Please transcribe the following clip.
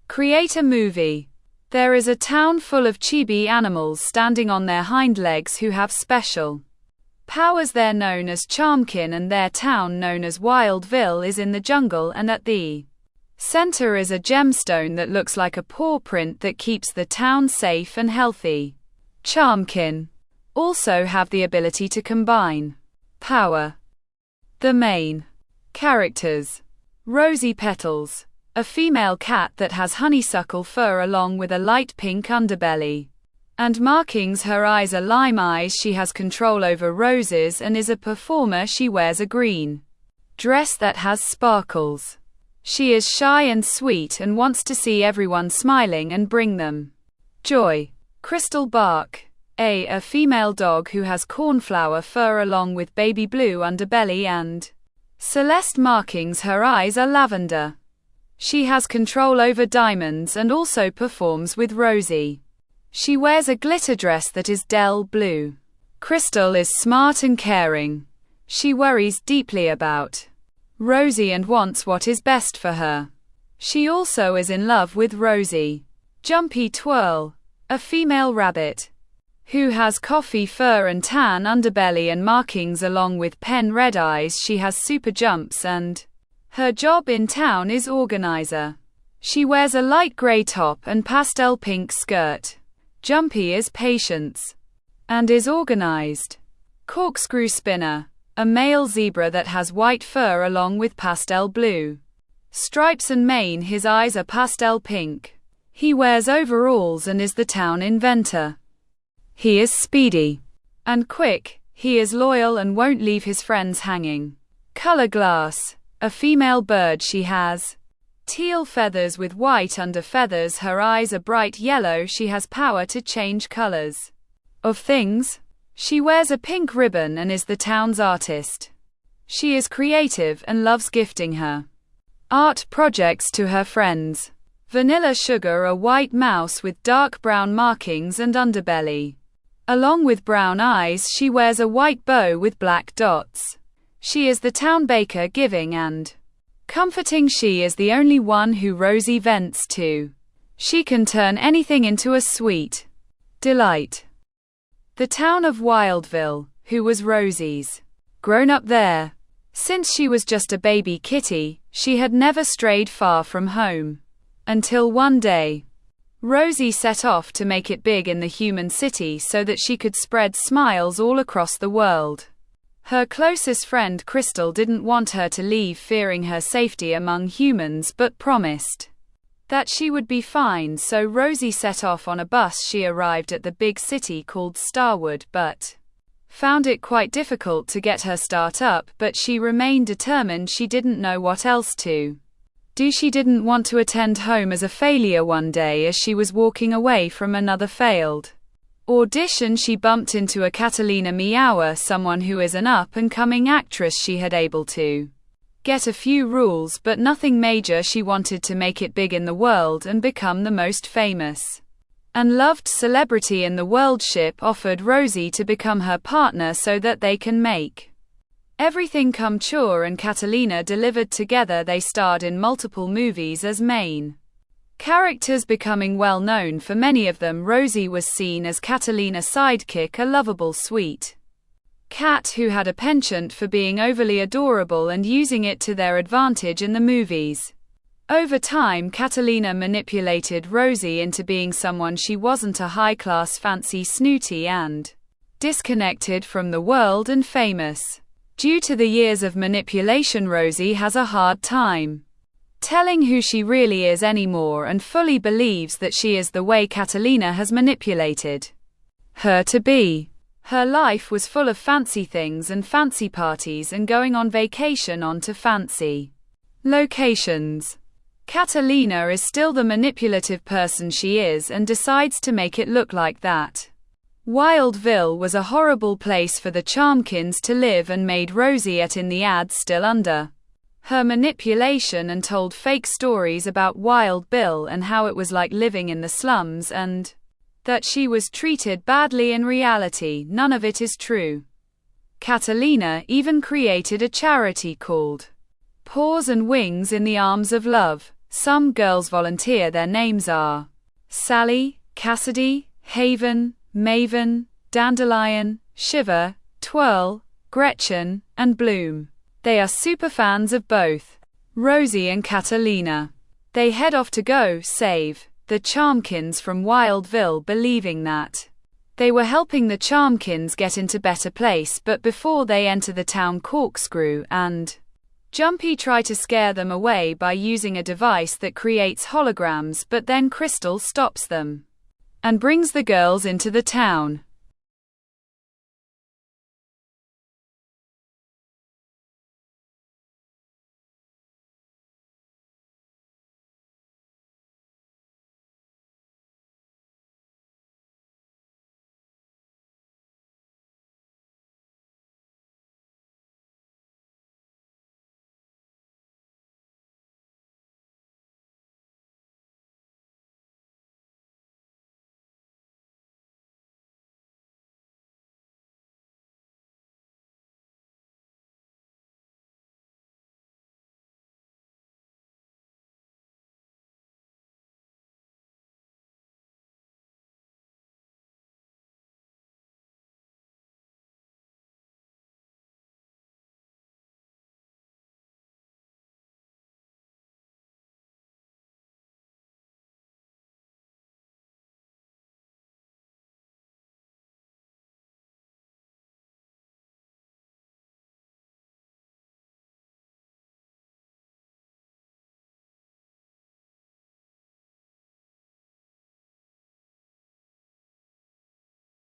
Create a movie. There is a town full of chibi animals standing on their hind legs who have special powers. They're known as Charmkin, and their town, known as Wildville, is in the jungle, and at the center is a gemstone that looks like a paw print that keeps the town safe and healthy. Charmkin also have the ability to combine power. The main characters: Rosy Petals, a female cat that has honeysuckle fur along with a light pink underbelly and markings. Her eyes are lime eyes. She has control over roses and is a performer. She wears a green dress that has sparkles. She is shy and sweet and wants to see everyone smiling and bring them joy. Crystal Bark, a female dog who has cornflower fur along with baby blue underbelly and celeste markings. Her eyes are lavender. She has control over diamonds and also performs with Rosie. She wears a glitter dress that is Del blue. Crystal is smart and caring. She worries deeply about Rosie and wants what is best for her. She also is in love with Rosie. Jumpy Twirl, a female rabbit who has coffee fur and tan underbelly and markings along with pen red eyes. She has super jumps and her job in town is organizer. She wears a light gray top and pastel pink skirt. Jumpy is Patience and is organized. Corkscrew Spinner, a male zebra that has white fur along with pastel blue stripes and mane. His eyes are pastel pink. He wears overalls and is the town inventor. He is speedy and quick. He is loyal and won't leave his friends hanging. Color Glass, a female bird. She has teal feathers with white under feathers. Her eyes are bright yellow. She has power to change colors of things. She wears a pink ribbon and is the town's artist. She is creative and loves gifting her art projects to her friends. Vanilla Sugar, a white mouse with dark brown markings and underbelly along with brown eyes. She wears a white bow with black dots. She is the town baker, giving and comforting. She is the only one who Rosie vents to. She can turn anything into a sweet delight. The town of Wildville, who was Rosie's grown up there. Since she was just a baby kitty, she had never strayed far from home. Until one day, Rosie set off to make it big in the human city so that she could spread smiles all across the world. Her closest friend Crystal didn't want her to leave, fearing her safety among humans, but promised that she would be fine. So Rosie set off on a bus. She arrived at the big city called Starwood, but found it quite difficult to get her start up, but she remained determined. She didn't know what else to do. She didn't want to attend home as a failure. One day, as she was walking away from another failed audition, she bumped into a Catalina Meower, someone who is an up-and-coming actress. She had able to get a few rules, but nothing major. She wanted to make it big in the world and become the most famous and loved celebrity in the world. Ship offered Rosie to become her partner so that they can make everything come true, and Catalina delivered. Together they starred in multiple movies as main characters, becoming well known for many of them. Rosie was seen as Catalina's sidekick, a lovable, sweet cat who had a penchant for being overly adorable and using it to their advantage in the movies. Over time, Catalina manipulated Rosie into being someone she wasn't: a high-class, fancy, snooty, and disconnected from the world and famous. Due to the years of manipulation, Rosie has a hard time telling who she really is anymore and fully believes that she is the way Catalina has manipulated her to be. Her life was full of fancy things and fancy parties and going on vacation onto fancy locations. Catalina is still the manipulative person she is and decides to make it look like that. Wildville was a horrible place for the Charmkins to live and made Rosie in the ads still under her manipulation and told fake stories about Wild Bill and how it was like living in the slums and that she was treated badly. In reality, none of it is true. Catalina even created a charity called Paws and Wings in the Arms of Love, Some girls volunteer. Their names are Sally, Cassidy, Haven, Maven, Dandelion, Shiver, Twirl, Gretchen, and Bloom. They are super fans of both Rosie and Catalina. They head off to go save the Charmkins from Wildville, believing that they were helping the Charmkins get into better place, but before they enter the town, Corkscrew and Jumpy try to scare them away by using a device that creates holograms, but then Crystal stops them and brings the girls into the town.